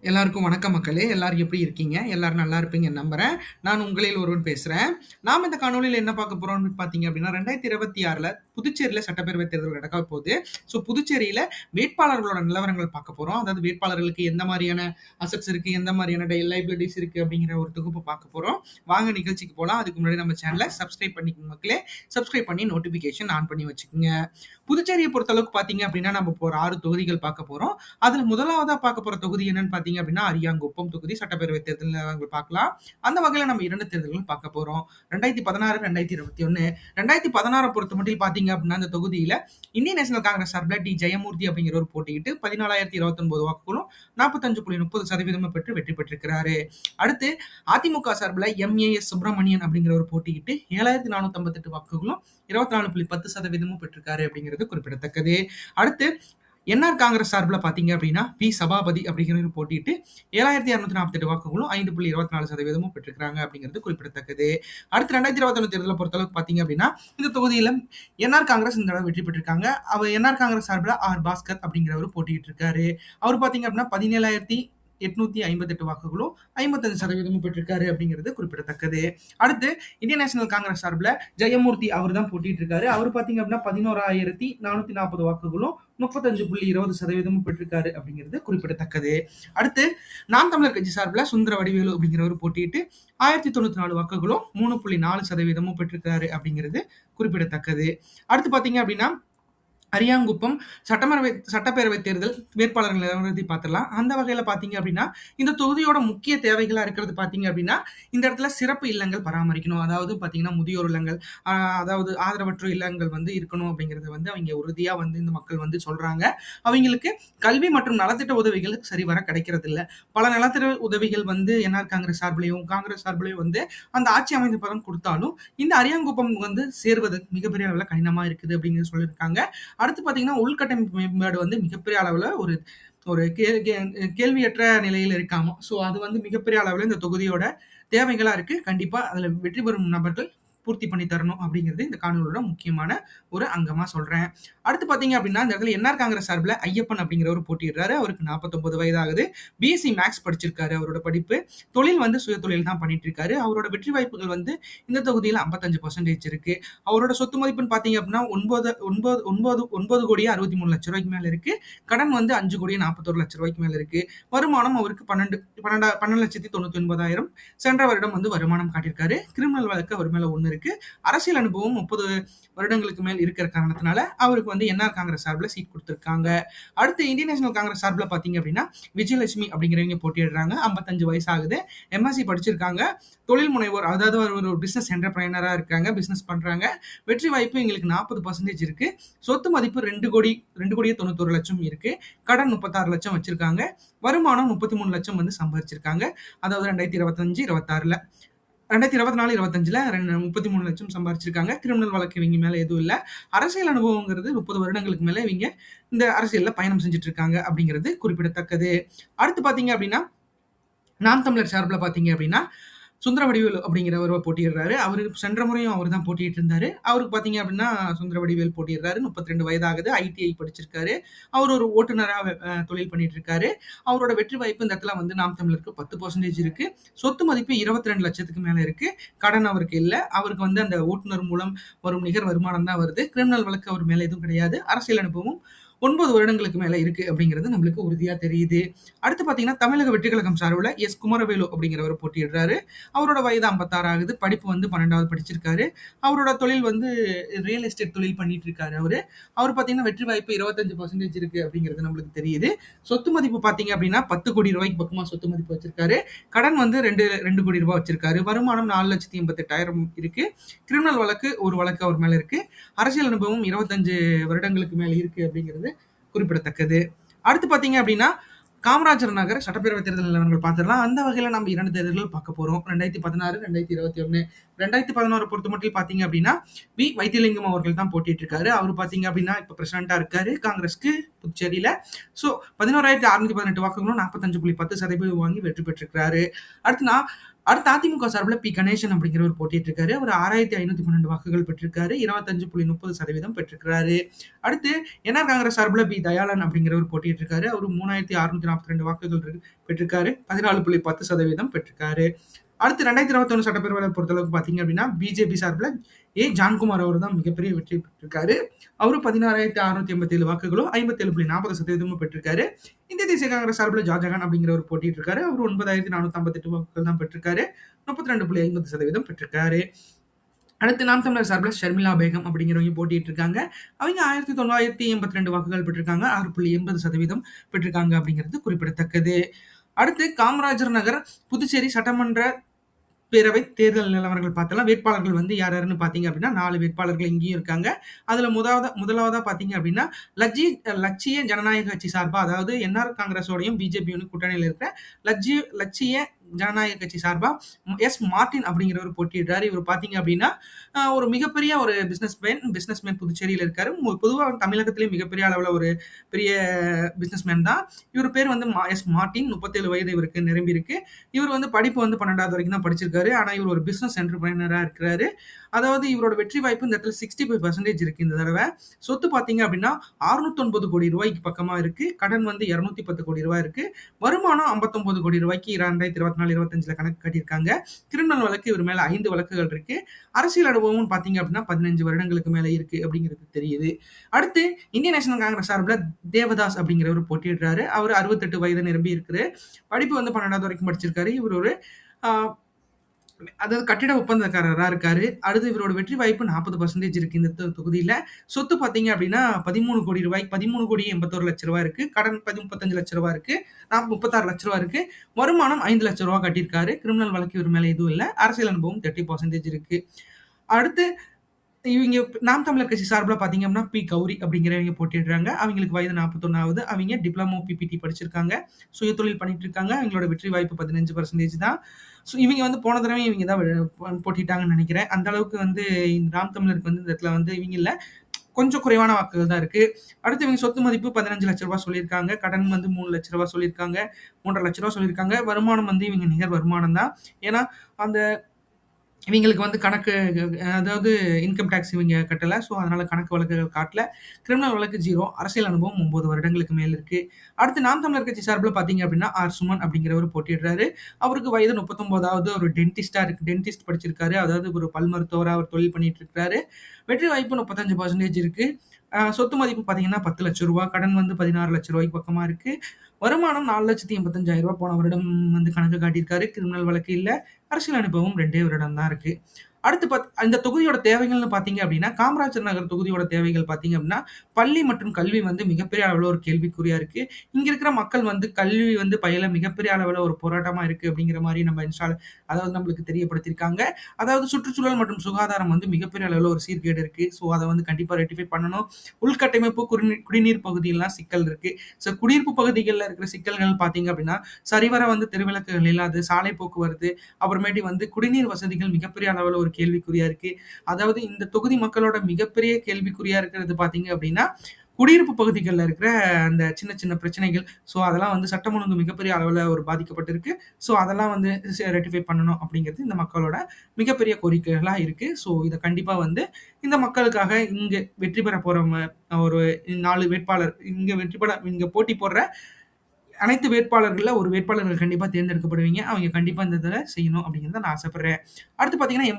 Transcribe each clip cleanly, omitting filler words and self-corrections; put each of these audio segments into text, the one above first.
எல்லாருக்கும் வணக்கம் மக்களே! எல்லாரும் எப்படி இருக்கீங்க? எல்லாரும் நல்லா இருப்பீங்கன்னு நம்புறேன். நான் உங்களில் ஒருவன் பேசுறேன். நாம இந்த காணொளியில என்ன பார்க்க போறோம்னு பார்த்தீங்க அப்படின்னா, 2026ல புதுச்சேரியில சட்டப்பேரவை தேர்தல் நடக்க போகுது. ஸோ புதுச்சேரியில வேட்பாளர்களோட நிலவரங்கள் பார்க்க போறோம். அதாவது வேட்பாளர்களுக்கு எந்த மாரியான அசெட்ஸ் இருக்கு, எந்த மாரியான லைபிலிட்டீஸ் இருக்கு அப்படிங்கிற ஒரு தொகுப்பு பார்க்க போறோம். வாங்க நிகழ்ச்சிக்கு போலாம். அதுக்கு முன்னாடி நம்ம சேனல சப்ஸ்கிரைப் பண்ணிக்கோங்க மக்களே. சப்ஸ்கிரைப் பண்ணி நோட்டிஃபிகேஷன் ஆன் பண்ணி வச்சுக்கோங்க. புதுச்சேரிய பொறுத்தளவுக்கு பார்த்தீங்க அப்படின்னா, நம்ம இப்போ ஒரு 6 தொகுதிகள் பார்க்க போறோம். அதுல முதலாவதா பார்க்க போற தொகுதி என்னன்னு பார்த்தீங்க அப்படின்னா, அரியாங்குப்பம் தொகுதி சட்டப்பேரவை தேர்தல் நிலவரங்கள் பார்க்கலாம். அந்த வகையில நம்ம 2 தேர்தல்கள் பார்க்க போறோம். 2016, 2021. 2016 பொறுத்தமட்டில் பார்த்தீங்க அப்படின்னா, அந்த தொகுதியில இந்தியன் நேஷனல் காங்கிரஸ் சார்பில ஜெயமூர்த்தி அப்படிங்கிறவர் போட்டியிட்டு 14,029 வாக்குகளும் 45.30% பெற்று வெற்றி பெற்றிருக்கிறாரு. அடுத்து அதிமுக சார்பில எம்.ஏ.எஸ். சுப்பிரமணியன் அப்படிங்கிறவர் போட்டியிட்டு 7,458 வாக்குகளும் 24.10% பெற்றிருக்காரு அப்படிங்கிறது குறிப்பிடத்தக்கது. அடுத்து என்ஆர் காங்கிரஸ் சார்பில் பார்த்தீங்க அப்படின்னா பி சபாபதி அப்படிங்கிறவர் போட்டிட்டு 7,248 வாக்குகளும் 5.24% பெற்றிருக்கிறாங்க அப்படிங்கிறது குறிப்பிடத்தக்கது. அடுத்து 2021 தேர்தலை பொறுத்தளவுக்கு பார்த்தீங்க அப்படின்னா இந்த தொகுதியில் என்ஆர் காங்கிரஸ் இந்த தடவை வெற்றி பெற்றிருக்காங்க. அவர் என்ஆர் காங்கிரஸ் சார்பில் ஆர் பாஸ்கர் அப்படிங்கிறவர் போட்டிட்டு இருக்காரு. அவர் பார்த்தீங்க அப்படின்னா 17,858 வாக்குகளும் 55% பெற்றிருக்காரு அப்படிங்கிறது குறிப்பிடத்தக்கது. அடுத்து இந்தியன் நேஷனல் காங்கிரஸ் சார்பில் ஜெயமூர்த்தி அவர் தான் போட்டிட்டு இருக்காரு. அவர் பார்த்தீங்க அப்படின்னா 11,440 வாக்குகளும் 35.20% பெற்றிருக்காரு அப்படிங்கிறது குறிப்பிடத்தக்கது. அடுத்து நாம் தமிழர் கட்சி சார்பில் சுந்தர வடிவேலு அப்படிங்கிறவர் போட்டிட்டு 1094 வாக்குகளும் 3.4% பெற்றிருக்காரு அப்படிங்கிறது குறிப்பிடத்தக்கது. அடுத்து பார்த்தீங்க அப்படின்னா அரியாங்குப்பம் சட்டப்பேரவை தேர்தல் வேட்பாளர்கள் நிலவரத்தை பார்த்துடலாம். அந்த வகையில பார்த்தீங்க அப்படின்னா இந்த தொகுதியோட முக்கிய தேவைகளா இருக்கிறது பார்த்தீங்க அப்படின்னா இந்த இடத்துல சிறப்பு இல்லங்கள் பராமரிக்கணும். அதாவது பார்த்தீங்கன்னா முதியோர் இல்லங்கள், அதாவது ஆதரவற்ற இல்லங்கள் வந்து இருக்கணும் அப்படிங்கறத வந்து அவங்க உறுதியா வந்து இந்த மக்கள் வந்து சொல்றாங்க. அவங்களுக்கு கல்வி மற்றும் நலத்திட்ட உதவிகள் சரிவர கிடைக்கிறது இல்ல. பல நலத்திட்ட உதவிகள் வந்து என்ஆர் காங்கிரஸ் சார்பிலையும் வந்து அந்த ஆட்சி அமைந்த பலன் கொடுத்தாலும் இந்த அரியாங்குப்பம் வந்து சேர்வது மிகப்பெரிய அளவில் கடினமா இருக்குது அப்படிங்கிறது சொல்லியிருக்காங்க. அடுத்து பார்த்தீங்கன்னா உள்கட்டமைப்பு மேம்பாடு வந்து மிகப்பெரிய அளவில் ஒரு ஒரு கேள்வியற்ற நிலையில் இருக்காம. ஸோ அது வந்து மிகப்பெரிய அளவில் இந்த தொகுதியோட தேவைகளா இருக்கு. கண்டிப்பா அதுல வெற்றி பெறும் நபர்கள் பூர்த்தி பண்ணி தரணும் அப்படிங்கிறது இந்த காணொலியோட முக்கியமான ஒரு அங்கமா சொல்றேன். அடுத்து பாத்தீங்க அப்படின்னா இந்த இடத்துல என்ஆர் காங்கிரஸ் சார்பில் ஐயப்பன் அப்படிங்கிறவர் போட்டியிடுறாரு. அவருக்கு 49 வயதாகுது. பிஎஸ்சி மேக்ஸ் படிச்சிருக்காரு. அவரோட படிப்பு தொழில் வந்து சுய தொழில் தான் பண்ணிட்டு இருக்காரு. அவரோட வெற்றி வாய்ப்புகள் வந்து இந்த தொகுதியில் 55% இருக்கு. அவரோட சொத்து மதிப்புன்னு பாத்தீங்க அப்படின்னா 9 கோடியே 63 லட்சம் ரூபாய்க்கு மேல இருக்கு. கடன் வந்து 5 கோடியே 41 லட்சம் ரூபாய்க்கு மேல இருக்கு. வருமானம் அவருக்கு 12,99,000 சென்ற வருடம் வந்து வருமானம் காட்டியிருக்காரு. கிரிமினல் வழக்கு அவர் மேல 1 இருக்கு. அரசியல் அனுபவம் 30 வருடங்களுக்கு மேல் இருக்கிற காரணத்தினால அவருக்கு வந்து என்ஆர் காங்கிரஸ் சார்பில் சீட் கொடுத்திருக்காங்க. அடுத்து இந்தியன் நேஷனல் காங்கிரஸ் சார்பில் பாத்தீங்க அப்படின்னா விஜயலட்சுமி அப்படிங்கிறவங்க போட்டியிடுறாங்க. 55 வயசு ஆகுது. எம்எஸ்சி படிச்சிருக்காங்க. தொழில் முனைவோர், அதாவது ஒரு பிசினஸ் என்டர்பிரைனரா இருக்காங்க. பிசினஸ் பண்றாங்க. வெற்றி வாய்ப்பு எங்களுக்கு 40% இருக்கு. சொத்து மதிப்பு 2 கோடியே 91 லட்சம் இருக்கு. கடன் 36 லட்சம் வச்சிருக்காங்க. வருமானம் 33 லட்சம் வந்து சம்பாதிச்சிருக்காங்க. அதாவது 2025, 26ல 2024, 25ல 33 லட்சம் சம்பாதிச்சிருக்காங்க. கிரிமினல் வழக்கு இவங்க மேல எதுவும் இல்ல. அரசியல் அனுபவங்கிறது 30 வருடங்களுக்கு மேல இவங்க இந்த அரசியல்ல பயணம் செஞ்சுட்டு இருக்காங்க அப்படிங்கிறது குறிப்பிடத்தக்கது. அடுத்து பாத்தீங்க அப்படின்னா நாம் தமிழர் சார்பில் பாத்தீங்க அப்படின்னா சுந்தர வடிவேலு அப்படிங்கிறவர் போட்டியிடுறாரு. அவரு சென்ற முறையும் அவர் தான் போட்டிட்டு இருந்தாரு. அவருக்கு பாத்தீங்க அப்படின்னா சுந்தர வடிவேல் போட்டியிடுறாரு. 32 வயதாகுது. ஐடிஐ படிச்சிருக்காரு. அவர் ஒரு ஓட்டுநரா தொழில் பண்ணிட்டு இருக்காரு. அவரோட வெற்றி வாய்ப்பு இந்த இடத்துல வந்து நாம் தமிழருக்கு 10% இருக்கு. சொத்து மதிப்பு 22 லட்சத்துக்கு மேல இருக்கு. கடன் அவருக்கு இல்ல. அவருக்கு வந்து அந்த ஓட்டுநர் மூலம் வரும் நிகர் வருமானம் தான் வருது. கிரிமினல் வழக்கு அவர் மேல எதுவும் கிடையாது. அரசியல் அனுபவம் 9 வருடங்களுக்கு மேல இருக்கு அப்படிங்கிறது நம்மளுக்கு உறுதியா தெரியுது. அடுத்து பாத்தீங்கன்னா தமிழக வெற்றி கழகம் சார்பில் எஸ் குமரவேலு அப்படிங்கிறவர் போட்டியிடுறாரு. அவரோட வயது 56 ஆகுது. படிப்பு வந்து 12வது படிச்சிருக்காரு. அவரோட தொழில் வந்து ரியல் எஸ்டேட் தொழில் பண்ணிட்டு இருக்காரு. அவர் பாத்தீங்கன்னா வெற்றி வாய்ப்பு 25% இருக்கு அப்படிங்கிறது நம்மளுக்கு தெரியுது. சொத்து மதிப்பு பாத்தீங்க அப்படின்னா 10 கோடி ரூபாய்க்கு பக்கமா சொத்து மதிப்பு வச்சிருக்காரு. கடன் வந்து 2 கோடி ரூபாய் வச்சிருக்காரு. வருமானம் 4,88,000 இருக்கு. கிரிமினல் வழக்கு ஒரு வழக்கு அவர் மேல இருக்கு. அரசியல் அனுபவம் 25 வருடங்களுக்கு மேல இருக்கு அப்படிங்கிறது குறிப்பிடத்தக்கது. அடுத்து பாத்தீங்க அப்படின்னா காமராஜர் நகர் சட்டப்பேரவை தேர்தல் நிலவரங்கள் பார்த்துடலாம். அந்த வகையில நம்ம 2 தேர்தல்கள் பார்க்க போறோம். 2016, 2021. 2016 பொறுத்த மட்டும் பாத்தீங்க அப்படின்னா வி வைத்தியலிங்கம் அவர்கள் தான் போட்டிட்டு இருக்காரு. அவர் பாத்தீங்க அப்படின்னா இப்ப பிரசிடண்டா இருக்காரு காங்கிரஸ்க்கு புதுச்சேரியில. சோ 11,618 வாக்குகளும் 45.10% வாங்கி வெற்றி பெற்றிருக்காரு. அடுத்து அடுத்து அதிமுக சார்பில் பி கணேசன் அப்படிங்கிறவர் போட்டிட்டு இருக்காரு. அவர் 6512 வாக்குகள் பெற்றிருக்காரு. 25.30% பெற்றிருக்கிறாரு. அடுத்து என்ஆர் காங்கிரஸ் சார்பில் பி தயாளன் அப்படிங்கிறவர் போட்டிட்டு இருக்காரு. அவர் 3642 வாக்குகள் பெற்றிருக்காரு. 14.10% பெற்றிருக்காரு. அடுத்து 2021 சட்டப்பேரவை பொறுத்தளவுக்கு பாத்தீங்க அப்படின்னா பிஜேபி சார்பில் ஜான்குமார் அவர் தான் மிகப்பெரிய வெற்றி பெற்றிருக்காரு. அவரு 16,687 வாக்குகளும் 57.40% பெற்றிருக்காரு. இந்திய தேசிய காங்கிரஸ் சார்பில் ஜாஜகான் அப்படிங்கிறவர் போட்டிட்டு இருக்காரு. அவர் 9,458 வாக்குகள் தான் பெற்றிருக்காரு. 32.50% பெற்றிருக்காரு. அடுத்து நாம் தமிழர் சார்பில் ஷர்மிளா பேகம் அப்படிங்கிறவங்க போட்டிட்டு இருக்காங்க. அவங்க 1982 வாக்குகள் பெற்றிருக்காங்க. 6.80% பெற்றிருக்காங்க அப்படிங்கிறது குறிப்பிடத்தக்கது. அடுத்து காமராஜர் நகர் புதுச்சேரி சட்டமன்ற பேரவை தேர்தல் நிலவரங்கள் பார்த்தலாம். வேட்பாளர்கள் வந்து யார் யாருன்னு பார்த்தீங்க அப்படின்னா 4 வேட்பாளர்கள் இங்கேயும் இருக்காங்க. அதுல முதலாவதா பார்த்தீங்க அப்படின்னா லட்சிய ஜனநாயக கட்சி சார்பா, அதாவது என்ஆர் காங்கிரஸோடையும் பிஜேபியும் கூட்டணியில் இருக்கிற லட்சிய ஜனநாயக கட்சி சார்பா எஸ் மார்டின் அப்படிங்கிறவர் போட்டியிடுறாரு. இவர் பார்த்தீங்க அப்படின்னா ஒரு மிகப்பெரிய ஒரு பிசினஸ்மேன் புதுச்சேரியில் இருக்காரு. பொதுவாக தமிழகத்திலேயே மிகப்பெரிய அளவில் ஒரு பெரிய பிசினஸ்மேன் தான். இவர் பேர் வந்து எஸ் மார்டின். 37 வயது இவருக்கு நிரம்பி இருக்கு. இவர் வந்து படிப்பு வந்து 12வது வரைக்கும் தான் படிச்சிருக்காரு. ஆனா இவர் ஒரு பிசினஸ் என்டர்பிரைனரா இருக்கிறாரு. அதாவது இவரோட வெற்றி வாய்ப்பு இந்த இடத்துல 65% இருக்கு இந்த தடவை. சொத்து பாத்தீங்க அப்படின்னா 609 கோடி ரூபாய்க்கு பக்கமா இருக்கு. கடன் வந்து 210 கோடி ரூபாய் இருக்கு. வருமானம் 59 கோடி ரூபாய்க்கு 2024-25 கணக்கு காட்டியிருக்காங்க. கிரிமினல் வழக்கு இவர் மேல 5 வழக்குகள் இருக்கு. அரசியல் அனுபவம் பாத்தீங்க அப்படின்னா 15 வருடங்களுக்கு மேல இருக்கு அப்படிங்கிறது தெரியுது. அடுத்து இந்தியன் நேஷனல் காங்கிரஸ் சார்பில் தேவதாஸ் அப்படிங்கிறவர் போட்டியிடுறாரு. அவர் 68 வயது நிரம்பி இருக்கிறாரு. படிப்பு வந்து 12வது வரைக்கும் படிச்சிருக்காரு. இவர் ஒரு அதாவது கட்டிட ஒப்பந்தக்காரரா இருக்காரு. அடுத்து இவரோட வெற்றி வாய்ப்பு 40% இருக்கு இந்த தொகுதியில. சொத்து பாத்தீங்க அப்படின்னா 13 கோடி ரூபாய் 13 கோடி 81 லட்சம் ரூபாய் இருக்கு. கடன் 35 லட்சம் ரூபாய் இருக்கு. 36 லட்சம் ரூபாய் இருக்கு. வருமானம் 5 லட்சம் ரூபாய் கட்டியிருக்காரு. கிரிமினல் வழக்கு இவர் மேல எதுவும் இல்ல. அரசியல் அனுபவம் 30% இருக்கு. அடுத்து இவங்க நாம் தமிழர் கட்சி சார்பில் பார்த்தீங்க அப்படின்னா பி கௌரி அப்படிங்கிறவங்க போட்டிடுறாங்க. அவங்களுக்கு வயது 41ஆவது. அவங்க டிப்ளமோ பிபிடி படிச்சிருக்காங்க. சுயதொழில் பண்ணிட்டு இருக்காங்க. அவங்களோட வெற்றி வாய்ப்பு 15% தான். ஸோ இவங்க வந்து போன தடவை இவங்க தான் போட்டிட்டாங்கன்னு நினைக்கிறேன். அந்த அளவுக்கு வந்து நாம் தமிழருக்கு வந்து இந்த இடத்துல வந்து இவங்க இல்லை, கொஞ்சம் குறைவான வாக்குகள் தான் இருக்கு. அடுத்து இவங்க சொத்து மதிப்பு 15 லட்சம் ரூபாய் சொல்லியிருக்காங்க. கடன் வந்து 3 லட்சம் ரூபாய் சொல்லியிருக்காங்க. 3.5 லட்சம் ரூபாய் சொல்லியிருக்காங்க. வருமானம் வந்து இவங்க நிகர் வருமானம் தான். ஏன்னா அந்த இவங்களுக்கு வந்து கணக்கு, அதாவது இன்கம் டேக்ஸ் இவங்க கட்டல. ஸோ அதனால கணக்கு வழக்குகள் காட்டல. கிரிமினல் வழக்கு 0. அரசியல் அனுபவம் 9 வருடங்களுக்கு மேல் இருக்கு. அடுத்து நாம் தமிழர் கட்சி சார்பில் பார்த்தீங்க அப்படின்னா ஆர் சுமன் அப்படிங்கிறவர் போட்டிடுறாரு. அவருக்கு வயது 39ஆவது. ஒரு டென்டிஸ்ட் படிச்சிருக்காரு. அதாவது ஒரு பல் மருத்துவராக அவர் தொழில் பண்ணிட்டு இருக்காரு. வெற்றி வாய்ப்பு 35% இருக்கு. சொத்து மதிப்பு பார்த்தீங்கன்னா 10 லட்சம் ரூபாய். கடன் வந்து 16 லட்சம் ரூபாய்க்கு பக்கமா இருக்கு. வருமானம் 4,85,000 ரூபாய் போன வருடம் வந்து கணக்கு காட்டியிருக்காரு. கிரிமினல் வழக்கு இல்ல. அரசியல் அனுபவம் 2 வருடம் தான் இருக்கு. அடுத்து இந்த தொகுதியோட தேவைகள்னு பார்த்தீங்க அப்படின்னா காமராஜர் நகர் தொகுதியோட தேவைகள் பார்த்தீங்க அப்படின்னா பள்ளி மற்றும் கல்வி வந்து மிகப்பெரிய அளவில் ஒரு கேள்விக்குறியா இருக்கு. இங்க இருக்கிற மக்கள் வந்து கல்வி வந்து பயில மிகப்பெரிய அளவில் ஒரு போராட்டமா இருக்கு அப்படிங்கிற மாதிரி நம்ம அதாவது நம்மளுக்கு தெரியப்படுத்தியிருக்காங்க. அதாவது சுற்றுச்சூழல் மற்றும் சுகாதாரம் வந்து மிகப்பெரிய அளவில் ஒரு சீர்கேடு இருக்கு. ஸோ அதை வந்து கண்டிப்பா ரெட்டிஃபை பண்ணணும். உள்கட்டமைப்பு, குடிநீர் பகுதியெல்லாம் சிக்கல் இருக்கு. ஸோ குடியிருப்பு பகுதிகளில் இருக்கிற சிக்கல்கள் பார்த்தீங்க அப்படின்னா சரிவர வந்து தெருவிளக்குகள் இல்லாது, சாலை போக்குவரத்து, அப்புறமேட்டு வந்து குடிநீர் வசதிகள் மிகப்பெரிய அளவில் ஒரு கேள்விக்குறியா இருக்கு. அதாவது இந்த தொகுதி மக்களோட மிகப்பெரிய கேள்விக்குறியா இருக்கிறது பாத்தீங்க அப்படின்னா குடியிருப்பு பகுதிகளில் இருக்கிற அந்த சின்ன சின்ன பிரச்சனைகள். ஸோ அதெல்லாம் வந்து சட்டம் ஒழுங்கு மிகப்பெரிய அளவில் ஒரு பாதிக்கப்பட்டிருக்கு. ஸோ அதெல்லாம் வந்து ரெட்டிஃபை பண்ணணும் அப்படிங்கிறது இந்த மக்களோட மிகப்பெரிய கோரிக்கைகளா இருக்கு. ஸோ இதை கண்டிப்பா வந்து இந்த மக்களுக்காக இங்க வெற்றி பெற போற ஒரு 4 வேட்பாளர் இங்க போட்டி போடுற அனைத்து வேட்பாளர்கள்ல ஒரு வேட்பாளர்கள் கண்டிப்பா தேர்ந்தெடுக்கப்படுவீங்க. அவங்க கண்டிப்பா இந்த இதில் செய்யணும் அப்படிங்கிறத நான் ஆசைப்படுறேன். அடுத்து பார்த்தீங்கன்னா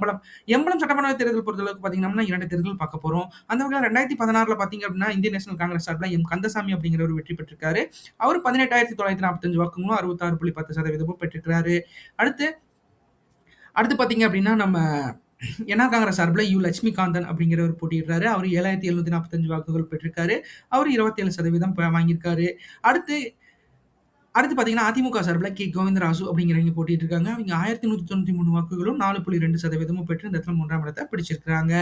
எம்பலம் சட்டமன்ற தேர்தல் பொறுத்தளவுக்கு பார்த்தீங்கன்னா 2 தேர்தல் பார்க்க போறோம். அந்த வகையில் 2016 பார்த்தீங்க அப்படின்னா இந்திய நேஷனல் காங்கிரஸ் சார்பில் எம் கந்தசாமி அப்படிங்கிறவர் வெற்றி பெற்றிருக்காரு. அவர் 18,945 வாக்குகளும் 66.10% பெற்றிருக்கிறாரு. அடுத்து பார்த்தீங்க அப்படின்னா நம்ம என்ஆர் காங்கிரஸ் சார்பில் யு லட்சுமிகாந்தன் அப்படிங்கிறவர் போட்டியிடுறாரு. அவர் 7,745 வாக்குகள் பெற்றிருக்காரு. அவர் 27% வாங்கியிருக்காரு. அடுத்து பார்த்தீங்கன்னா அதிமுக சார்பில் கே கோவிந்தராஜு அப்படிங்கிறவங்க போட்டிட்டு இருக்காங்க. அவங்க 1193 வாக்குகளும் 4.2% பெற்று இந்த இடத்துல 3ஆம் இடத்தை பிடிச்சிருக்காங்க.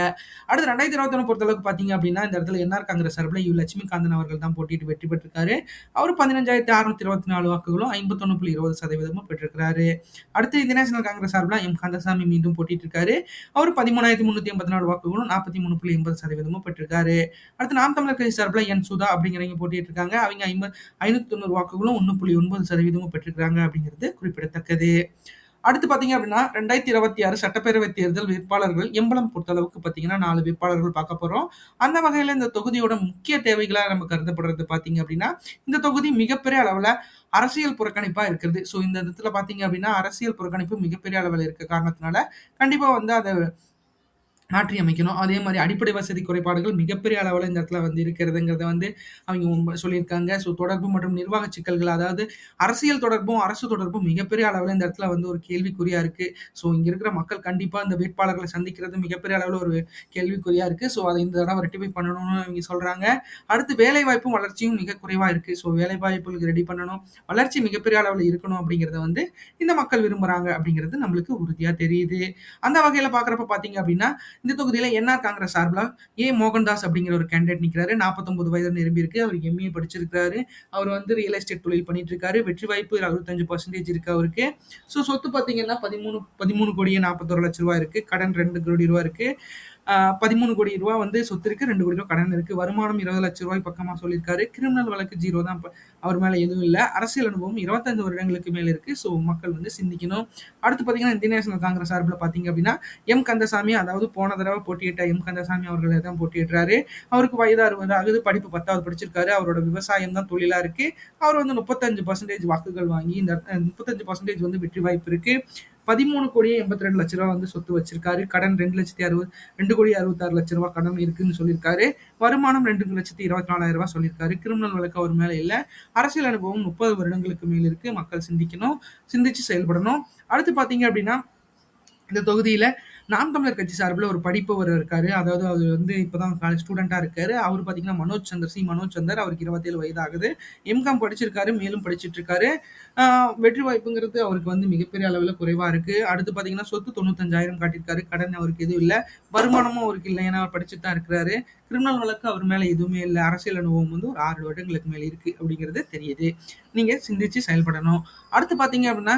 அடுத்து 2021 பொறுத்தளவுக்கு பார்த்தீங்க அப்படின்னா இந்த இடத்துல என்ஆர் காங்கிரஸ் சார்பில் யு லட்சுமிகாந்தன் அவர்கள் தான் போட்டிட்டு வெற்றி பெற்றிருக்காரு. அவர் 15,624 வாக்குகளும் 51.20% பெற்றிருக்கிறாரு. அடுத்து இந்திய நேஷனல் காங்கிரஸ் சார்பில் எம் கந்தசாமி மீண்டும் போட்டிட்டு இருக்காரு. அவர் 13,384 வாக்குகளும் 43.80% பெற்றிருக்காரு. அடுத்து நாம் தமிழர் கட்சி சார்பில் என் சுதா அப்படிங்கிறவங்க போட்டிட்டு இருக்காங்க. அவங்க 590 வாக்குகளும் 1.9% பெற்றிருக்காங்க அப்படிங்கிறது குறிப்பிடத்தக்கது. அடுத்து பார்த்தீங்க அப்படின்னா 2026 சட்டப்பேரவை தேர்தல் வேட்பாளர்கள் எம்பளம் பொறுத்தளவுக்கு பார்த்தீங்கன்னா 4 வேட்பாளர்கள் பார்க்க போறோம். அந்த வகையில இந்த தொகுதியோட முக்கிய தேவைகளா நம்ம கருதப்படுறது பார்த்தீங்க அப்படின்னா, இந்த தொகுதி மிகப்பெரிய அளவுல அரசியல் புறக்கணிப்பா இருக்கிறது. ஸோ இந்த இடத்துல பார்த்தீங்க அப்படின்னா, அரசியல் புறக்கணிப்பு மிகப்பெரிய அளவுல இருக்க காரணத்தினால, கண்டிப்பா வந்து அத மாற்றி அமைக்கணும். அதே மாரி அடிப்படை வசதி குறைபாடுகள் மிகப்பெரிய அளவுல இந்த இடத்துல வந்து இருக்கிறதுங்கிறத வந்து அவைங்க சொல்லியிருக்காங்க. ஸோ தொடர்பு மற்றும் நிர்வாக சிக்கல்கள், அதாவது அரசியல் தொடர்பும், அரசு தொடர்பும் மிகப்பெரிய அளவுல இந்த இடத்துல வந்து ஒரு கேள்விக்குறியா இருக்கு. ஸோ இங்க இருக்கிற மக்கள் கண்டிப்பா இந்த வேட்பாளர்கள சந்திக்கிறது மிகப்பெரிய அளவுல ஒரு கேள்விக்குறியா இருக்கு. ஸோ அத இந்த தடவ ரெக்டிஃபை பண்ணணும்னு இவங்க சொல்றாங்க. அடுத்து வேலைவாய்ப்பும், வளர்ச்சியும் மிக குறைவா இருக்கு. ஸோ வேலைவாய்ப்புகளுக்கு ரெடி பண்ணணும். வளர்ச்சி மிகப்பெரிய அளவுல இருக்கணும் அப்படிங்கிறத வந்து இந்த மக்கள் விரும்புறாங்க அப்படிங்கிறது நம்மளுக்கு உறுதியா தெரியுது. அந்த வகையில பார்க்குறப்ப பார்த்தீங்க அப்படின்னா, இந்த தொகுதியில என்ஆர் காங்கிரஸ் சார்பில மோகன்தாஸ் அப்படிங்கிற ஒரு கேண்டிடேட் நிக்கிறாரு. 49 வயது நிரம்பியிருக்கு. அவர் எம்.ஏ படிச்சிருக்காரு. அவர் வந்து ரியல் எஸ்டேட் தொழில் பண்ணிட்டு இருக்காரு. வெற்றி வாய்ப்பு 65% இருக்கு அவருக்கு. ஸோ சொத்து பார்த்தீங்கன்னா 13 கோடியே 41 லட்ச ரூபாய் இருக்கு. கடன் 2 கோடி ரூபாய் இருக்கு. 13 கோடி ரூபாய் வந்து சொத்து இருக்கு. 2 கோடி ரூபாய் கடன் இருக்கு. வருமானம் 20 லட்ச ரூபாய் பக்கமா சொல்லியிருக்காரு. கிரிமினல் வழக்கு 0 தான். அவர் மேல எதுவும் இல்ல. அரசியல் அனுபவம் 25 வருடங்களுக்கு மேல இருக்கு. ஸோ மக்கள் வந்து சிந்திக்கணும். அடுத்து பார்த்தீங்கன்னா, இந்தியன் நேஷனல் காங்கிரஸ் சார்பில பார்த்தீங்க அப்படின்னா, எம். கந்தசாமி, அதாவது போன தடவ போட்டியிட்ட எம். கந்தசாமி அவர்களே தான் போட்டியிடுறாரு. அவருக்கு வயது 60 ஆகுது. படிப்பு 10வது படிச்சிருக்காரு. அவரோட விவசாயம் தான் தொழிலா இருக்கு. அவர் வந்து 35% வாக்குகள் வாங்கி இந்த 35% வந்து வெற்றி வாய்ப்பு இருக்கு. 13 கோடியே 82 லட்ச ரூபாய் வந்து சொத்து வச்சிருக்காரு. கடன் 2 கோடியே 66 லட்ச ரூபாய் கடன் இருக்குன்னு சொல்லியிருக்காரு. வருமானம் 2,24,000 ரூபாய் சொல்லியிருக்காரு. கிரிமினல் வழக்கு அவர் மேல இல்ல. அரசியல் அனுபவம் 30 வருடங்களுக்கு மேல் இருக்கு. மக்கள் சிந்திக்கணும், சிந்திச்சு செயல்படணும். அடுத்து பார்த்தீங்க அப்படின்னா, இந்த தொகுதியில நாம் தமிழர் கட்சி சார்பில் ஒரு படிப்பவர் இருக்காரு. அதாவது அவர் வந்து இப்பதான் காலேஜ் ஸ்டூடெண்டா இருக்காரு. அவர் பார்த்தீங்கன்னா மனோஜ் சந்தர். அவருக்கு 27 வயது ஆகுது. எம்.காம் படிச்சிருக்காரு. மேலும் படிச்சிட்டு இருக்காரு. வெற்றி வாய்ப்புங்கிறது அவருக்கு வந்து மிகப்பெரிய அளவுல குறைவா இருக்கு. அடுத்து பார்த்தீங்கன்னா சொத்து 95,000 காட்டியிருக்காரு. கடன் அவருக்கு எதுவும் இல்ல. வருமானமும் அவருக்கு இல்ல. ஏன்னா அவர் படிச்சுட்டு தான் இருக்கிறாரு. கிரிமினல் வழக்கு அவர் மேல எதுவுமே இல்ல. அரசியல் அனுபவம் வந்து ஒரு 6 வருடங்களுக்கு மேல இருக்கு அப்படிங்கிறது தெரியுது. நீங்க சிந்திச்சு செயல்படணும். அடுத்து பார்த்தீங்க அப்படின்னா,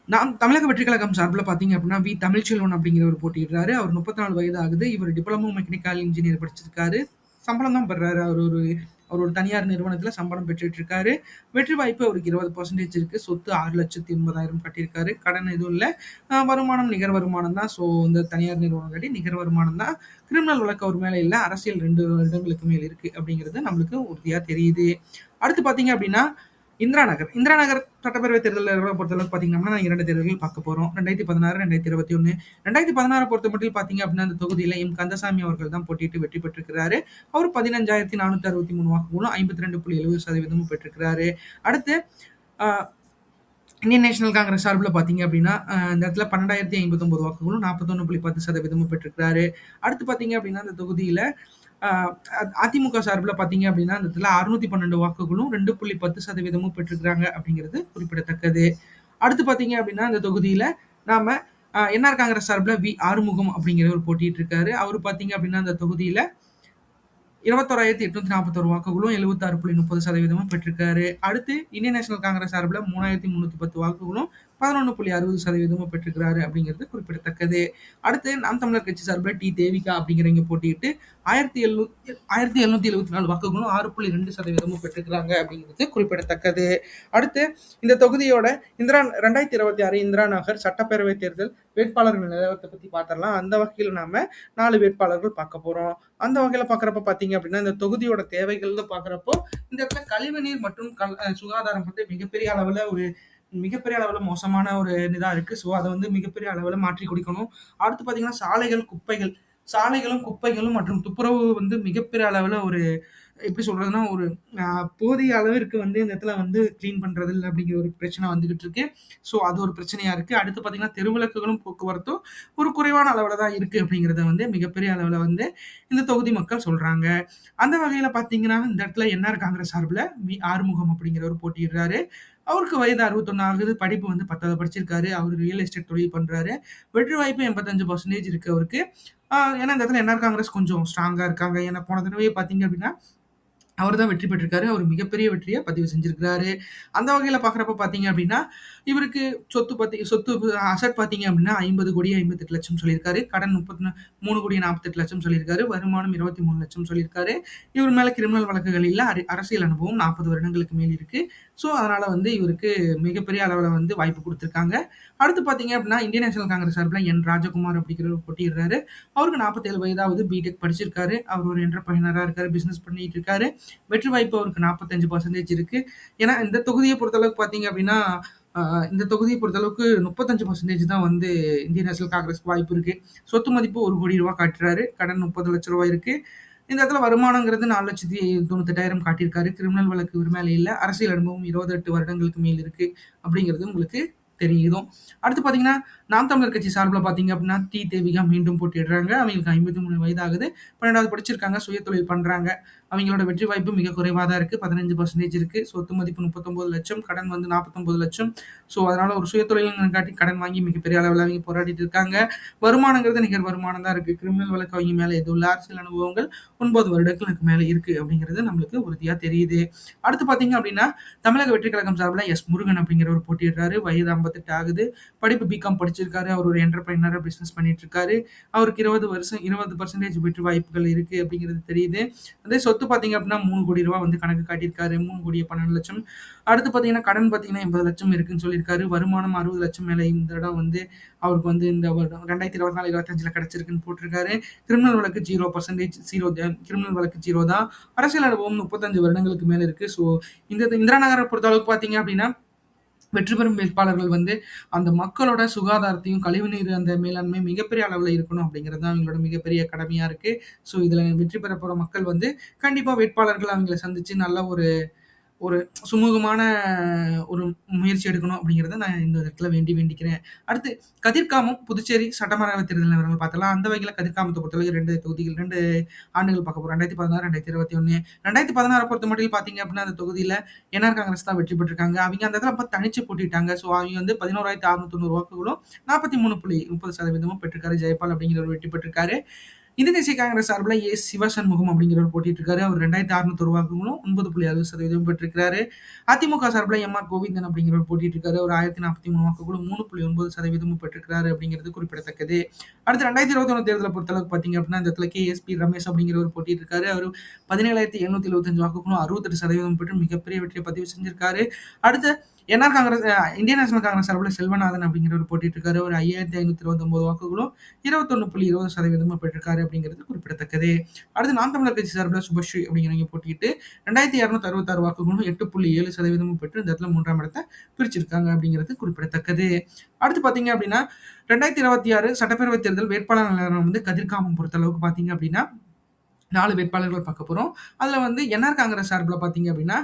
நாம் தமிழக வெற்றி கழகம் சார்பில பார்த்தீங்க அப்படின்னா, தமிழ்ச்செல்வன் அப்படிங்கிறவர் போட்டியிடுறாரு. அவர் 34 வயது ஆகுது. இவர் டிப்ளமோ மெக்கானிக்கல் இன்ஜினியர் படிச்சிருக்காரு. சம்பளம் தான் பெறுறாரு. அவர் ஒரு தனியார் நிறுவனத்தில சம்பளம் பெற்றுட்டு இருக்காரு. வெற்றி வாய்ப்பு அவருக்கு 20% இருக்கு. சொத்து 6,80,000 கட்டியிருக்காரு. கடன் எதுவும் இல்ல. வருமானம் நிகர் வருமானம் தான். ஸோ இந்த தனியார் நிறுவனம் காட்டி நிகர் வருமானம் தான். கிரிமினல் வழக்கு அவர் மேல இல்ல. அரசியல் 2 வருடங்களுக்கு மேல் இருக்கு அப்படிங்கிறது நம்மளுக்கு உறுதியா தெரியுது. அடுத்து பார்த்தீங்க அப்படின்னா, இந்திரா நகர் சட்டப்பேரவை தேர்தல் பொறுத்தளவுக்கு பார்த்தீங்கன்னா, 2 தேர்தல்கள் பார்க்க போறோம். 2016, 2021. 2016 பொறுத்தமட்டில் பார்த்தீங்க அப்படின்னா, அந்த தொகுதியில எம். கந்தசாமி அவர்கள் தான் போட்டியிட்டு வெற்றி பெற்றிருக்கிறாரு. அவர் 15,463 வாக்குகளும் 52.70% பெற்றிருக்கிறாரு. அடுத்து அ இந்தியன் நேஷனல் காங்கிரஸ் சார்பில பார்த்தீங்க அப்படின்னா, இந்த இடத்துல 12,059 வாக்குகளும் 41.10% பெற்றிருக்கிறாரு. அடுத்து பார்த்தீங்க அப்படின்னா, இந்த தொகுதியில அ அதிமுக சார்பில பார்த்தீங்க அப்படின்னா, இந்த இடத்துல 612 வாக்குகளும் 2.10% பெற்றிருக்கிறாங்க அப்படிங்கிறது குறிப்பிடத்தக்கது. அடுத்து பார்த்தீங்க அப்படின்னா, இந்த தொகுதியில நாம என்ஆர் காங்கிரஸ் சார்பில ஆறுமுகம் அப்படிங்கிறவர் போட்டியிட்டு இருக்காரு. அவரு பார்த்தீங்க அப்படின்னா, இந்த தொகுதியில 21,841 வாக்குகளும் 76.30% பெற்றிருக்காரு. அடுத்து இந்தியன் நேஷனல் காங்கிரஸ் சார்பில 3,310 வாக்குகளும் 11.60% பெற்றிருக்கிறாரு அப்படிங்கிறது குறிப்பிடத்தக்கது. அடுத்து நாம் தமிழர் கட்சி சார்பில தேவிகா அப்படிங்கிறவங்க போட்டியிட்டு 1,774 வாக்குகளும் 6.2% பெற்றிருக்கிறாங்க அப்படிங்கிறது குறிப்பிடத்தக்கது. அடுத்து இந்த தொகுதியோட 2026 இந்திரா நகர் சட்டப்பேரவை தேர்தல் வேட்பாளர்கள் நிலவரத்தை பத்தி பார்த்தரலாம். அந்த வகையில நாம 4 வேட்பாளர்கள் பார்க்க போறோம். அந்த வகையில பார்க்குறப்ப பார்த்தீங்க அப்படின்னா, இந்த தொகுதியோட தேவைகள்னு பார்க்குறப்போ, இந்த இடத்துல கழிவுநீர் மற்றும் சுகாதாரம் வந்து மிகப்பெரிய அளவுல மோசமான ஒரு இதா இருக்கு. ஸோ அத வந்து மிகப்பெரிய அளவுல மாற்றி குடிக்கணும். அடுத்து பார்த்தீங்கன்னா, சாலைகளும், குப்பைகளும் மற்றும் துப்புரவு வந்து மிகப்பெரிய அளவுல ஒரு எப்படி சொல்றதுன்னா, ஒரு போதிய அளவிற்கு வந்து இந்த இடத்துல வந்து கிளீன் பண்றது இல்ல அப்படிங்கிற ஒரு பிரச்சனை வந்துகிட்டு இருக்கு. ஸோ அது ஒரு பிரச்சனையா இருக்கு. அடுத்து பார்த்தீங்கன்னா, தெருவிளக்குகளும், போக்குவரத்தும் ஒரு குறைவான அளவுல தான் இருக்கு அப்படிங்கிறத வந்து மிகப்பெரிய அளவுல வந்து இந்த தொகுதி மக்கள் சொல்றாங்க. அந்த வகையில பார்த்தீங்கன்னா, இந்த இடத்துல என்ஆர் காங்கிரஸ் சார்பில ஆறுமுகம் அப்படிங்கிறவர் போட்டியிடுறாரு. அவருக்கு வயது 61 ஆகுது. படிப்பு வந்து 10வது படிச்சிருக்காரு. அவரு ரியல் எஸ்டேட் தொழில் பண்றாரு. வெற்றி வாய்ப்பு 85% இருக்கு அவருக்கு. ஏன்னா இந்த இடத்துல என்ஆர் காங்கிரஸ் கொஞ்சம் ஸ்ட்ராங்கா இருக்காங்க. ஏன்னா போன தடவையே பார்த்தீங்க அப்படின்னா, அவர் தான் வெற்றி பெற்றிருக்காரு. அவர் மிகப்பெரிய வெற்றிய பதிவு செஞ்சிருக்கிறாரு. அந்த வகையில பார்க்குறப்ப பார்த்தீங்க அப்படின்னா, இவருக்கு சொத்து அசெட் பார்த்தீங்க அப்படின்னா 50,58,00,000 சொல்லியிருக்காரு. கடன் 3,48,00,000 சொல்லியிருக்காரு. வருமானம் 23,00,000 சொல்லியிருக்காரு. இவர் மேல கிரிமினல் வழக்குகள் இல்ல. அரசியல் அனுபவம் 40 வருடங்களுக்கு மேல் இருக்கு. ஸோ அதனால வந்து இவருக்கு மிகப்பெரிய அளவுல வந்து வாய்ப்பு குடுத்துருக்காங்க. அடுத்து பார்த்தீங்க அப்படின்னா, இந்தியன் நேஷனல் காங்கிரஸ் சார்புல என். ராஜகுமார் அப்படிங்கிறவர் போட்டியிடுறாரு. அவருக்கு 47 வயதாகுது. பிடெக் படிச்சிருக்காரு. அவர் ஒரு என்டர்பிரைனரா இருக்காரு. பிசினஸ் பண்ணிட்டு இருக்காரு. வெற்றி வாய்ப்பு அவருக்கு 45% இருக்கு. ஏன்னா இந்த தொகுதிய பொறுத்தளவுக்கு பார்த்தீங்க அப்படின்னா, அ இந்த தொகுதிய பொறுத்தளவுக்கு 35% தான் வந்து இந்தியன் நேஷனல் காங்கிரஸ்க்கு வாய்ப்பு இருக்கு. சொத்து மதிப்பு ரூ. 1,00,00,000 காட்டுறாரு. கடன் ரூ. 30,00,000 இருக்கு. இந்த இடத்துல வருமானங்கிறது 4,98,000 காட்டியிருக்காரு. கிரிமினல் வழக்கு இவர் மேல இல்ல. அரசியல் அனுபவம் 28 வருடங்களுக்கு மேல் இருக்கு. அப்படிங்கிறது உங்களுக்கு தெரியுதும். அடுத்து பார்த்தீங்கன்னா, நாம் தமிழர் கட்சி சார்புல பார்த்தீங்க அப்படின்னா, தேவிகா மீண்டும் போட்டியிடுறாங்க. அவங்களுக்கு 53 வயது ஆகுது. 12வது படிச்சிருக்காங்க. சுயதொழில் பண்றாங்க. அவங்களோட வெற்றி வாய்ப்பு மிக குறைவா தான் இருக்கு. 15% இருக்கு. சொத்து மதிப்பு 39,00,000, கடன் வந்து 49,00,000. ஸோ அதனால ஒரு சுயதொழில்ங்கிறங்காட்டி கடன் வாங்கி மிகப்பெரிய அளவுல அவங்க போராடிட்டு இருக்காங்க. வருமானங்கிறது நிகர் வருமானம் தான் இருக்கு. கிரிமினல் வழக்கு அவங்க மேல எதுவும் இல்ல. அரசியல் அனுபவங்கள் 9 வருடங்களுக்கு மேல இருக்கு அப்படிங்கிறது நம்மளுக்கு உறுதியா தெரியுது. அடுத்து பார்த்தீங்க அப்படின்னா, தமிழக வெற்றி கழகம் சார்புல முருகன் அப்படிங்கிறவர் போட்டியிடுறாரு. வயது 58 ஆகுது. படிப்பு பிகாம் படிச்சிருக்காரு. அவர் ஒரு என்டர்பிரைனரா பிசினஸ் பண்ணிட்டு இருக்காரு. அவருக்கு 20% வெற்றி வாய்ப்புகள் இருக்கு அப்படிங்கிறது தெரியுது. அதே சொத்து பார்த்தீங்க அப்படின்னா ரூ. 3,00,00,000 வந்து கணக்கு காட்டியிருக்காரு. 3,12,00,000. அடுத்து பார்த்தீங்கன்னா, கடன் பார்த்தீங்கன்னா 80,00,000 இருக்குன்னு சொல்லியிருக்காரு. வருமானம் 60,00,000 மேல இந்த இடம் வந்து அவருக்கு வந்து இந்த வருடம் 2024, 25ல கிடைச்சிருக்குன்னு போட்டிருக்காரு. கிரிமினல் வழக்கு 0% கிரிமினல் வழக்கு 0 தான். அரசியல் அனுபவம் 35 வருடங்களுக்கு மேல இருக்கு. ஸோ இந்த இந்திரா நகரை பொறுத்தளவுக்கு பார்த்தீங்க அப்படின்னா, வெற்றி பெறும் வேட்பாளர்கள் வந்து அந்த மக்களோட சுகாதாரத்தையும், கழிவுநீர் அந்த மேலாண்மை மிகப்பெரிய அளவுல இருக்கணும் அப்படிங்கிறது தான் அவங்களோட மிகப்பெரிய கடமையா இருக்கு. ஸோ இதுல வெற்றி பெற போற மக்கள் வந்து கண்டிப்பா வேட்பாளர்கள் அவங்கள சந்திச்சு நல்ல ஒரு ஒரு சுமூகமான ஒரு முயற்சி எடுக்கணும் அப்படிங்கிறத நான் இந்த இடத்துல வேண்டிக்கிறேன். அடுத்து கதிர்காமம், புதுச்சேரி சட்டமன்ற தேர்தல் நிலவரங்கள் பார்த்தலாம். அந்த வகையில கதிர்காமத்த பொறுத்தளவுக்கு 2 தொகுதிகள் 2 ஆண்டுகள் பார்க்க போறோம். 2016, 2021. 2016 பொறுத்தமட்டில் பார்த்தீங்க அப்படின்னா, அந்த தொகுதியில என்ஆர் காங்கிரஸ் தான் வெற்றி பெற்றிருக்காங்க. அவிங்க அந்த இடத்துல அப்ப தனிச்சு போட்டிட்டாங்க. ஸோ அவிங்க வந்து 11,690 வாக்குகளும் 43.30% பெற்றிருக்காரு. ஜெயபால் அப்படிங்கிறவர் வெற்றி பெற்றிருக்காரு. இந்திய தேசிய காங்கிரஸ் சார்புல சிவசண்முகம் அப்படிங்கிறவர் போட்டிட்டு இருக்காரு. அவர் 2,600 வாக்குகளும் 9.60% பெற்றிருக்கிறாரு. அதிமுக சார்புல எம்.ஆர். கோவிந்தன் அப்படிங்கிறவர் போட்டிட்டு இருக்காரு. அவர் 1,043 வாக்குகளும் 3.9% பெற்றிருக்கிறாரு அப்படிங்கிறது குறிப்பிடத்தக்கது. அடுத்து 2021 தேர்தலை பொறுத்தளவுக்கு பார்த்தீங்க அப்படின்னா, இந்த இடத்துல கே.எஸ்.பி. ரமேஷ் அப்படிங்கிறவர் போட்டிட்டு இருக்காரு. அவர் 17,775 வாக்குகளும் 68% பெற்று மிகப்பெரிய வெற்றியை பதிவு செஞ்சிருக்காரு. அடுத்து என்ஆர் காங்கிரஸ் இந்தியன் நேஷனல் காங்கிரஸ் சார்புல செல்வநாதன் அப்படிங்கிறவர் போட்டிட்டு இருக்காரு. ஒரு 5,529 வாக்குகளும் 21.20% பெற்றிருக்காரு அப்படிங்கிறது குறிப்பிடத்தக்கது. அடுத்து நாம் தமிழர் கட்சி சார்பில் சுபஸ்ரீ அப்படிங்கிறவங்க போட்டிட்டு 2,266 வாக்குகளும் 8.7% பெற்று இந்த இடத்துல 3ஆம் இடத்தை பிரிச்சிருக்காங்க அப்படிங்கிறது குறிப்பிடத்தக்கது. அடுத்து பார்த்தீங்க அப்படின்னா, 2026 சட்டப்பேரவை தேர்தல் வேட்பாளர் நிலவரம் வந்து கதிர்காமம் பொறுத்தளவுக்கு பார்த்தீங்க அப்படின்னா 4 வேட்பாளர்கள் பார்க்க போறோம். அதுல வந்து என்ஆர் காங்கிரஸ் சார்புல பார்த்தீங்க அப்படின்னா,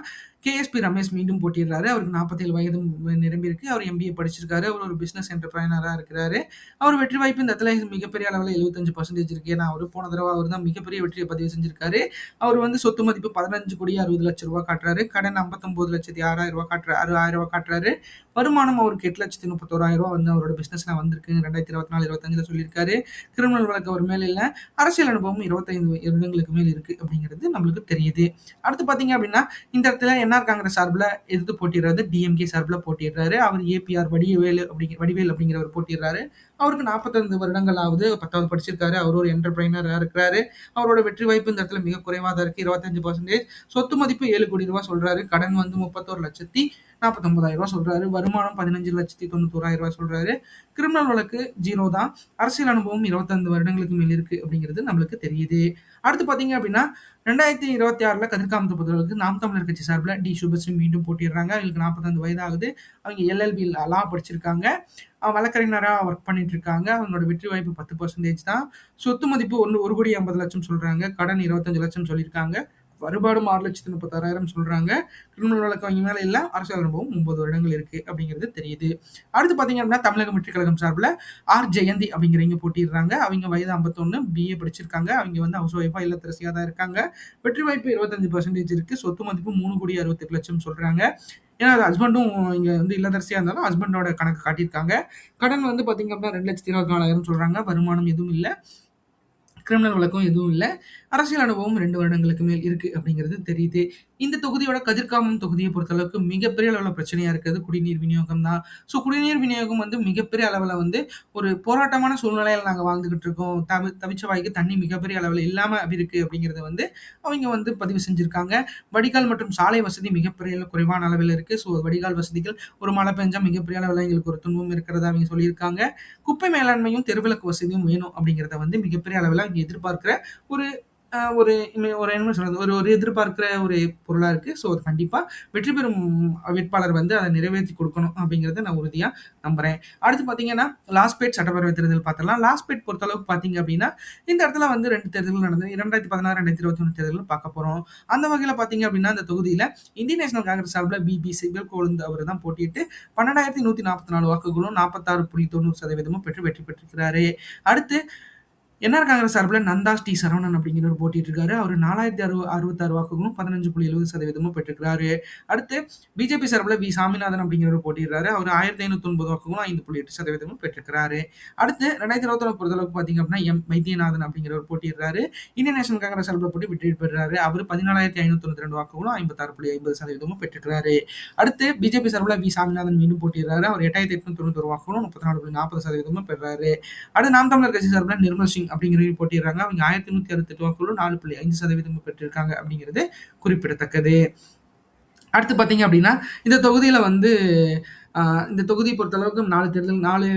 கே.எஸ்.பி. ரமேஷ் மீண்டும் போட்டியிடுறாரு. அவருக்கு 47 வயது நிரம்பியிருக்கு. அவர் எம்பிஏ படிச்சிருக்காரு. அவர் ஒரு பிசினஸ் என்டர்பிரைனரா இருக்கிறாரு. அவர் வெற்றி வாய்ப்பு இந்த இடத்துல மிகப்பெரிய அளவுல 75% இருக்கு. ஏன்னா, அவரு போன தடவ அவர் தான் மிகப்பெரிய வெற்றியை பதிவு செஞ்சிருக்காரு. அவர் வந்து சொத்து மதிப்பு 15,60,00,000 காட்டுறாரு. கடன் 59,06,000 காட்டுறாரு. 6,000 காட்டுறாரு. வருமானம் அவருக்கு 8,31,000 வந்து அவரோட பிசினஸ்ல வந்திருக்கு. 2024, 25ல சொல்லியிருக்காரு. கிரிமினல் வழக்கு அவர் மேல இல்ல. அரசியல் அனுபவம் 25 வருடங்களுக்கு மேல் இருக்கு அப்படிங்கிறது நம்மளுக்கு தெரியுது. அடுத்து பார்த்தீங்க அப்படின்னா, இந்த இடத்துல என்ஆர் காங்கிரஸ் சார்புல எதிர்த்து போட்டியிடுறது டிஎம்கே சார்புல போட்டியிடுறாரு. அவர் ஏபிஆர் வடிவேல் அப்படிங்கிறவர் போட்டியிடுறாரு. அவருக்கு 45 வருடங்கள் ஆகுது. 10வது படிச்சிருக்காரு. அவர் ஒரு என்டர்பிரைனரா இருக்கிறாரு. அவரோட வெற்றி வாய்ப்பு இந்த இடத்துல மிக குறைவா தான் இருக்கு. 25%. சொத்து மதிப்பு ரூ. 7 கோடி சொல்றாரு. கடன் வந்து 31,49,000 சொல்றாரு. வருமானம் 15,91,000 சொல்றாரு. கிரிமினல் வழக்கு 0 தான். அரசியல் அனுபவம் 25 வருடங்களுக்கு மேல் இருக்கு அப்படிங்கிறது நம்மளுக்கு தெரியுது. அடுத்து பார்த்தீங்க அப்படின்னா, 2026ல கதிர்காமத்தை பொறுத்தளவுக்கு நாம் தமிழர் கட்சி சார்புல சுபஸ்ரீ மீண்டும் போட்டியிடுறாங்க. அவங்களுக்கு 45 வயது ஆகுது. அவங்க எல்எல்பி லா படிச்சிருக்காங்க. வழக்கறிஞரா ஒர்க் பண்ணிட்டு இருக்காங்க. அவங்களோட வெற்றி வாய்ப்பு 10% தான். சொத்து மதிப்பு 1,50,00,000 சொல்றாங்க. கடன் 25,00,000 சொல்லியிருக்காங்க. வருமானம் 6,36,000 சொல்றாங்க. கிரிமினல் வழக்கு அவங்க மேல இல்ல. அரசியல் அனுபவம் 9 வருடங்கள் இருக்கு அப்படிங்கிறது தெரியுது. அடுத்து பார்த்தீங்க அப்படின்னா, தமிழக வெற்றிக் கழகம் சார்புல ஜெயந்தி அப்படிங்கிறவங்க போட்டியிடுறாங்க. அவங்க வயது 51, பிஏ படிச்சிருக்காங்க. அவங்க வந்து ஹவுஸ் ஒய்ஃபா இல்லத்தரசியா தான் இருக்காங்க. வெற்றி வாய்ப்பு 25% இருக்கு. சொத்து மதிப்பு 3,68,00,000 சொல்றாங்க. ஏன்னா அது ஹஸ்பண்டும் இங்க வந்து இல்லத்தரசியா இருந்தாலும் ஹஸ்பண்டோட கணக்கு காட்டியிருக்காங்க. கடன் வந்து பார்த்தீங்க அப்படின்னா 2,24,000 சொல்றாங்க. வருமானம் எதுவும் இல்ல. கிரிமினல் வழக்கம் எதுவும் இல்ல. அரசியல் அனுபவம் 2 வருடங்களுக்கு மேல் இருக்கு அப்படிங்கிறது தெரியுது. இந்த தொகுதியோட கதிர்காமம் தொகுதிய பொறுத்தளவுக்கு மிகப்பெரிய அளவுல பிரச்சனையா இருக்கிறது குடிநீர் விநியோகம் தான். ஸோ குடிநீர் விநியோகம் வந்து மிகப்பெரிய அளவுல வந்து ஒரு போராட்டமான சூழ்நிலையில நாங்க வாழ்ந்துகிட்டு இருக்கோம். தவிச்ச வாய்க்கு தண்ணி மிகப்பெரிய அளவுல இல்லாம இருக்கு அப்படிங்கிறத வந்து அவைங்க வந்து பதிவு செஞ்சிருக்காங்க. வடிகால் மற்றும் சாலை வசதி மிகப்பெரிய குறைவான அளவில் இருக்கு. ஸோ வடிகால் வசதிகள் ஒரு மழை பெஞ்சா மிகப்பெரிய அளவுல எங்களுக்கு ஒரு துன்பம் இருக்கிறதா அவைங்க சொல்லியிருக்காங்க. குப்பை மேலாண்மையும், தெருவிளக்கு வசதியும் வேணும் அப்படிங்கிறத வந்து மிகப்பெரிய அளவுல இங்க எதிர்பார்க்கிற ஒரு ஒரு ஒரு என்ன சொல்றது? ஒரு ஒரு எதிர்பார்க்கிற ஒரு பொருளா இருக்கு. ஸோ அது கண்டிப்பா வெற்றி பெறும் வேட்பாளர் வந்து அத நிறைவேத்தி குடுக்கணும் அப்படிங்கிறத நான் உறுதியா நம்புறேன். அடுத்து பார்த்தீங்கன்னா, லாஸ்பேட் சட்டப்பேரவை தேர்தல் பார்த்தரலாம். லாஸ்பேட் பொறுத்தளவுக்கு பார்த்தீங்க அப்படின்னா, இந்த இடத்துல வந்து 2 தேர்தல்கள் நடந்தது. 2016, 2021 தேர்தல்கள் பார்க்க போறோம். அந்த வகையில பார்த்தீங்க அப்படின்னா, இந்த தொகுதியில இந்தியன் நேஷனல் காங்கிரஸ் சார்புல பிபி சிவல் கொழுந்து அவரு தான் போட்டியிட்டு 12,144 வாக்குகளும் 46.90% பெற்று வெற்றி பெற்றிருக்கிறாரு. அடுத்து என்ஆர் காங்கிரஸ் சார்பில நந்தாஸ் டி. சரவணன் அப்படிங்கிறவர் போட்டிட்டு இருக்காரு. அவரு 4066 வாக்குகளும் 15.70% பெற்றிருக்கிறாரு. அடுத்து பிஜேபி சார்பில வி. சாமிநாதன் அப்படிங்கிறவர் போட்டியிடுறாரு. அவரு 1509 வாக்குகளும் 5.8% பெற்றிருக்கிறாரு. அடுத்து 2021 பொறுத்தளவுக்கு பார்த்தீங்க அப்படின்னா, எம். வைத்தியநாதன் அப்படிங்கிறவர் போட்டியிடுறாரு. இந்தியன் நேஷனல் காங்கிரஸ் சார்பில போட்டி வெற்றி பெறுறாரு. அவரு 14,592 வாக்குகளும் 56.50% பெற்றிருக்கிறாரு. அடுத்து பிஜேபி சார்பில வி. சாமிநாதன் மீண்டும் போட்டியிடுறாரு. அவர் 8,891 வாக்குகளும் 34.40% பெறுறாரு. அடுத்து நாம் தமிழர் கட்சி சார்பில நிர்மல் சிங் அப்படிங்கிறவங்க போட்டியிடுறாங்க. அவங்க 1168 வாக்குகளும் 4.5% பெற்றிருக்காங்க அப்படிங்கிறது குறிப்பிடத்தக்கது. அடுத்து பார்த்தீங்க அப்படின்னா, இந்த தொகுதியில வந்து இந்த தொகுதியை பொறுத்தளவுக்கு 4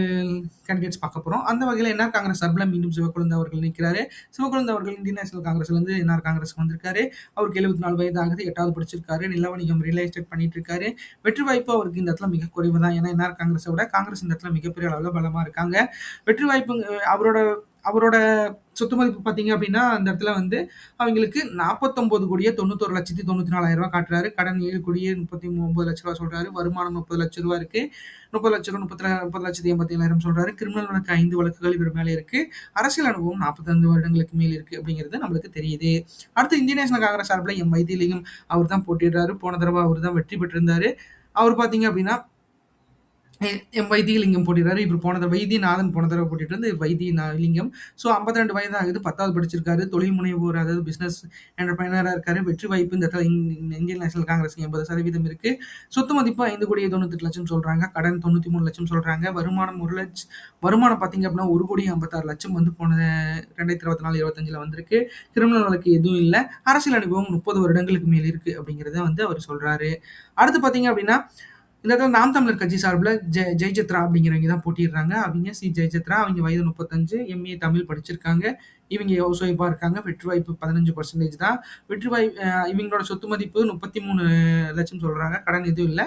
கேண்டிடேட்ஸ் பார்க்க போறோம். அந்த வகையில என்ஆர் காங்கிரஸ் சார்பில மீண்டும் சிவக்கொழுந்து அவர்கள் நிற்கிறாரு. சிவக்கொழுந்து அவர்கள் இந்தியன் நேஷனல் காங்கிரஸ்ல இருந்து என்ஆர் காங்கிரஸ்க்கு வந்திருக்காரு. அவருக்கு 74 வயது ஆகுது. 8வது படிச்சிருக்காரு. நில வணிகம் ரியல் எஸ்டேட் பண்ணிட்டு இருக்காரு. வெற்றி வாய்ப்பு அவருக்கு இந்த இடத்துல மிக குறைவு தான். ஏன்னா என்ஆர் காங்கிரஸை விட காங்கிரஸ் இந்த இடத்துல மிகப்பெரிய அளவுல பலமா இருக்காங்க. வெற்றி வாய்ப்பு அவரோட அவரோட சொத்து மதிப்பு பார்த்தீங்க அப்படின்னா, அந்த இடத்துல வந்து அவங்களுக்கு 49,91,94,000 காட்டுறாரு. கடன் 7,39,00,000 சொல்றாரு. வருமானம் 30 லட்சம் ரூபா இருக்கு. 30 லட்சம் 30,87,000 சொல்றாரு. கிரிமினல் வழக்கு 5 வழக்குகள் இவர் மேல இருக்கு. அரசியல் அனுபவம் 45 வருடங்களுக்கு மேல் இருக்கு அப்படிங்கிறது நம்மளுக்கு தெரியுது. அடுத்து இந்தியன் நேஷனல் காங்கிரஸ் சார்பில் எம். வைத்திலிங்கம் அவர் தான் போட்டியிடுறாரு. போன தடவை அவர் தான் வெற்றி பெற்றிருந்தாரு. அவர் பார்த்தீங்க அப்படின்னா எம். வைத்தியலிங்கம் போட்டிடுறாரு. இவர் வைத்தியநாதன் போன தடவை போட்டிட்டு வந்து வைத்தியலிங்கம். ஸோ 52 வயது ஆகுது. 10வது படிச்சிருக்காரு. தொழில் முனைவோர், அதாவது பிசினஸ் என்டர்பிரைனரா இருக்காரு. வெற்றி வாய்ப்பு இந்த இடத்துல இந்தியன் நேஷனல் காங்கிரஸ் 80% இருக்கு. சொத்து மதிப்பு 5,98,00,000 சொல்றாங்க. கடன் 93,00,000 சொல்றாங்க. வருமானம் பார்த்தீங்க அப்படின்னா 1,56,00,000 வந்து போன 2024-25ல வந்திருக்கு. கிரிமினல் வழக்கு எதுவும் இல்லை. அரசியல் அனுபவம் 30 வருடங்களுக்கு மேல் இருக்கு அப்படிங்கிறத வந்து அவர் சொல்றாரு. அடுத்து பார்த்தீங்க அப்படின்னா, இந்த இடத்துல நாம் தமிழர் கட்சி சார்பில் ஜெயசித்ரா அப்படிங்கிறவங்க தான் போட்டிடுறாங்க. அவங்க சி. ஜெயசித்ரா. அவங்க வயது 35. எம்ஏ தமிழ் படிச்சிருக்காங்க. இவங்க ஹவுஸ் ஒய்ஃபா இருக்காங்க. வெற்றி வாய்ப்பு 15% தான். இவங்களோட சொத்து மதிப்பு 33,00,000 சொல்றாங்க. கடன் எதுவும் இல்லை.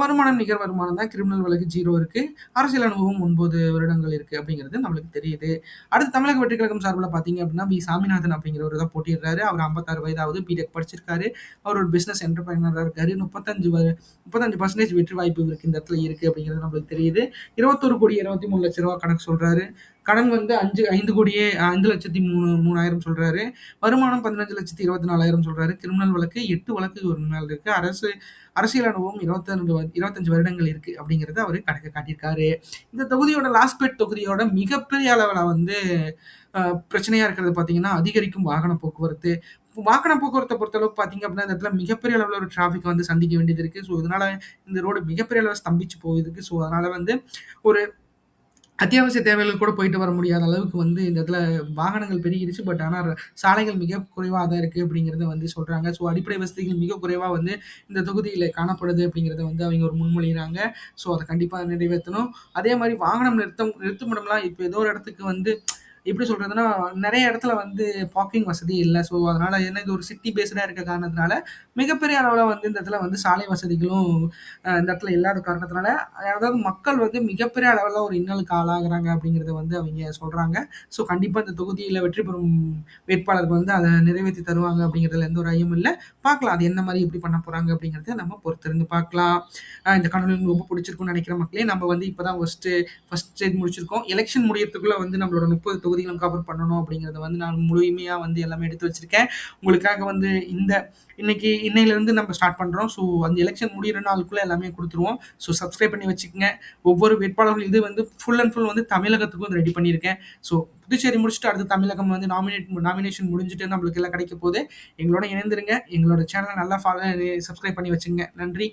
வருமானம் நிகர் வருமானம் தான். கிரிமினல் வழக்கு 0 இருக்கு. அரசியல் அனுபவம் 9 வருடங்கள் இருக்கு அப்படிங்கிறது நம்மளுக்கு தெரியுது. அடுத்து தமிழக வெற்றி கழகம் சார்பில் பார்த்தீங்க அப்படின்னா, வி. சாமிநாதன் அப்படிங்கிறவர் தான் போட்டிடுறாரு. அவர் 56 வயதாவது. பிடெக் படிச்சிருக்காரு. அவர் ஒரு பிசினஸ் என்டர்பிரைனரா இருக்காரு. 35% வெற்றி வாய்ப்பு இவருக்கு இந்த இடத்துல இருக்கு அப்படிங்கிறது நம்மளுக்கு தெரியுது. 21,23,00,000 கணக்கு சொல்றாரு. கடன் வந்து 5,03,000 சொல்றாரு. வருமானம் 15,24,000 சொல்றாரு. கிரிமினல் வழக்கு 8 வழக்கு ஒரு மேல இருக்கு. அரசியல் அனுபவம் 25 வருடங்கள் இருக்கு அப்படிங்கறத அவரு கணக்கு காட்டியிருக்காரு. இந்த தொகுதியோட லாஸ்பேட் தொகுதியோட மிகப்பெரிய அளவுல வந்து பிரச்சனையா இருக்கிறது பாத்தீங்கன்னா, அதிகரிக்கும் வாகன போக்குவரத்து. வாகன போக்குவரத்தை பொறுத்தளவுக்கு பார்த்தீங்க அப்படின்னா, இந்த இடத்துல மிகப்பெரிய அளவுல ஒரு டிராஃபிக் வந்து சந்திக்க வேண்டியது இருக்கு. ஸோ இதனால இந்த ரோடு மிகப்பெரிய அளவுல ஸ்தம்பிச்சு போயிருக்கு. ஸோ அதனால வந்து ஒரு அத்தியாவசிய தேவைகள் கூட போயிட்டு வர முடியாத அளவுக்கு வந்து இந்த இடத்துல வாகனங்கள் பெருகிருச்சு. பட் ஆனா சாலைகள் மிக குறைவா தான் இருக்கு அப்படிங்கிறத வந்து சொல்றாங்க. ஸோ அடிப்படை வசதிகள் மிக குறைவா வந்து இந்த தொகுதியில காணப்படுது அப்படிங்கிறத வந்து அவங்க ஒரு முன்மொழிகிறாங்க. ஸோ அத கண்டிப்பா நிறைவேத்தணும். அதே மாரி வாகனம் நிறுத்துமிடம்லாம் இப்ப ஏதோ ஒரு இடத்துக்கு வந்து எப்படி சொல்றதுன்னா, நெறைய இடத்துல வந்து பார்க்கிங் வசதி இல்ல. ஸோ அதனால ஏன்னா இது ஒரு சிட்டி பேஸ்டா இருக்க காரணத்தினால, மிகப்பெரிய அளவுல வந்து இந்த இடத்துல வந்து சாலை வசதிகளும் இந்த இடத்துல இல்லாத காரணத்தினால, அதாவது மக்கள் வந்து மிகப்பெரிய அளவுல ஒரு இன்னலுக்கு ஆளாகுறாங்க அப்படிங்கிறத வந்து அவைங்க சொல்றாங்க. ஸோ கண்டிப்பா இந்த தொகுதியில வெற்றி பெறும் வேட்பாளர்கள் வந்து அத நிறைவேத்தி தருவாங்க அப்படிங்கிறதுல எந்த ஒரு ஐயமும் இல்ல. பார்க்கலாம். அது எந்த மாரி எப்படி பண்ண போறாங்க அப்படிங்கிறத நம்ம பொறுத்திருந்து பார்க்கலாம். இந்த காணொளி உங்களுக்கு ரொம்ப பிடிச்சிருக்கும்னு நெனைக்கிறேன் மக்களே. நம்ம வந்து இப்ப தான் ஃபர்ஸ்ட் ஸ்டேஜ் முடிச்சிருக்கோம். எலக்ஷன் முடியறதுக்குள்ள வந்து நம்மளோட 30 தொகுதி தொகுதிகளும் கவர் பண்ணணும் அப்படிங்கிறத வந்து நான் முழுமையா வந்து எல்லாமே எடுத்து வச்சிருக்கேன். உங்களுக்காக வந்து இன்னையிலிருந்து நம்ம ஸ்டார்ட் பண்றோம். ஸோ அந்த எலெக்ஷன் முடியிற நாளுக்குள்ள எல்லாமே குடுத்துருவோம். ஸோ சப்ஸ்கிரைப் பண்ணி வச்சுக்கங்க. ஒவ்வொரு வேட்பாளர்கள் இது வந்து ஃபுல் அண்ட் ஃபுல் வந்து தமிழகத்துக்கும் வந்து ரெடி பண்ணியிருக்கேன். ஸோ புதுச்சேரி முடிச்சுட்டு அடுத்து தமிழகம் வந்து நாமினேஷன் முடிஞ்சுட்டு நம்மளுக்கு எல்லாம் கிடைக்க போகுது. எங்களோட இணைந்திருங்க. எங்களோட சேனலை நல்லா சப்ஸ்கிரைப் பண்ணி வச்சுங்க. நன்றி.